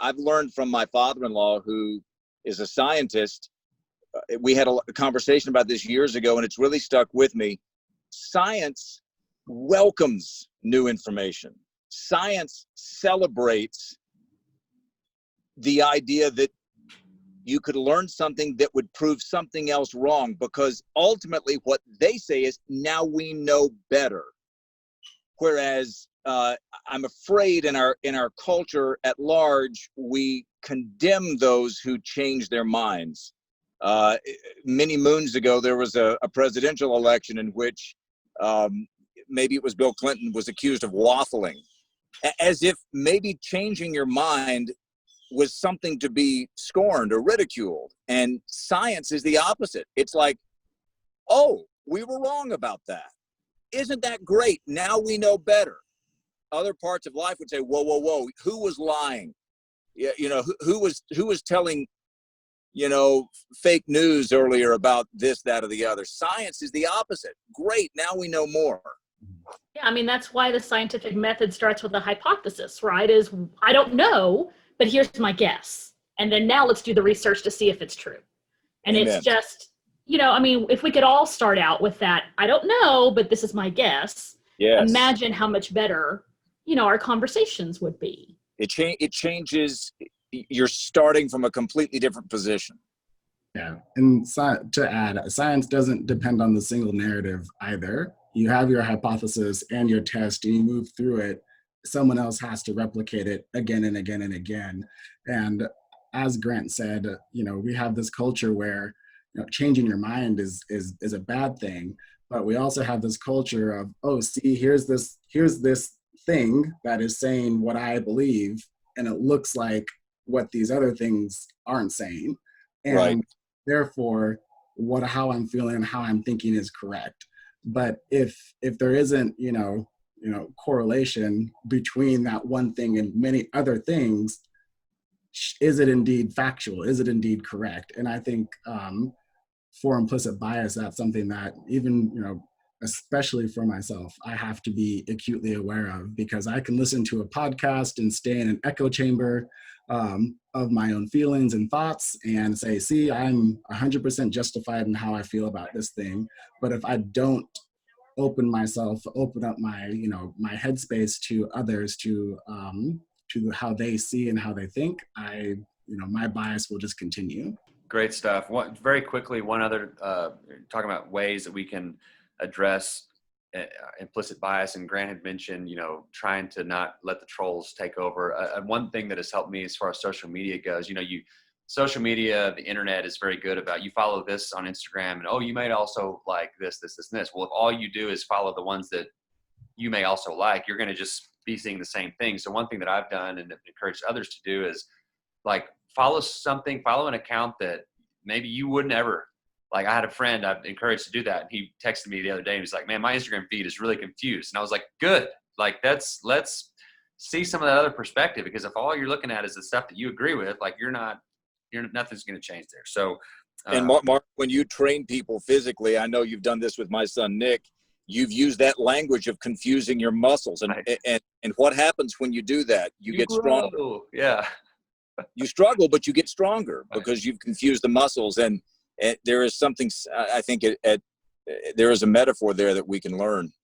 I've learned from my father-in-law, who is a scientist. We had a conversation about this years ago, and it's really stuck with me. Science welcomes new information. Science celebrates the idea that you could learn something that would prove something else wrong, because ultimately what they say is, now we know better. Whereas I'm afraid in our culture at large, we condemn those who change their minds. Many moons ago, there was a presidential election in which maybe it was Bill Clinton was accused of waffling, as if maybe changing your mind was something to be scorned or ridiculed. And science is the opposite. It's like, oh, we were wrong about that. Isn't that great? Now we know better. Other parts of life would say, whoa, whoa, whoa, who was lying? Yeah, you know, who was telling, you know, fake news earlier about this, that, or the other? Science is the opposite. Great, now we know more. Yeah, I mean, that's why the scientific method starts with a hypothesis, right? Is I don't know, but here's my guess. And then now let's do the research to see if it's true. And Amen. it's just, you know, I mean, if we could all start out with that, I don't know, but this is my guess. Yes. Imagine how much better, you know, our conversations would be. It changes. You're starting from a completely different position. Yeah, and to add, science doesn't depend on the single narrative either. You have your hypothesis and your test, and you move through it. Someone else has to replicate it again and again and again. And as Grant said, you know, we have this culture where, you know, changing your mind is a bad thing, but we also have this culture of, oh, see, here's this thing that is saying what I believe, and it looks like what these other things aren't saying. And right. Therefore, how I'm feeling, how I'm thinking is correct. But if there isn't, you know, correlation between that one thing and many other things, is it indeed factual? Is it indeed correct? And I think for implicit bias, that's something that even, you know, especially for myself, I have to be acutely aware of, because I can listen to a podcast and stay in an echo chamber of my own feelings and thoughts and say, see, I'm 100% justified in how I feel about this thing. But if I don't open up my, you know, my headspace to others, to how they see and how they think, my bias will just continue. Great stuff. Very quickly, one other, talking about ways that we can address implicit bias, and Grant had mentioned, you know, trying to not let the trolls take over. One thing that has helped me as far as social media goes, you know, social media, the internet is very good about, you follow this on Instagram and, oh, you may also like this, this, this, and this. Well, if all you do is follow the ones that you may also like, you're going to just be seeing the same thing. So one thing that I've done and encouraged others to do is, like, follow an account that maybe you wouldn't ever. Like, I had a friend I've encouraged to do that, and he texted me the other day and he's like, man, my Instagram feed is really confused. And I was like, good. Like, let's see some of that other perspective, because if all you're looking at is the stuff that you agree with, like, nothing's going to change there. So, and Mark, when you train people physically, I know you've done this with my son, Nick, you've used that language of confusing your muscles. And, right. and what happens when you do that? You get stronger. Yeah. You struggle, but you get stronger because you've confused the muscles. And there is something, I think there is a metaphor there that we can learn.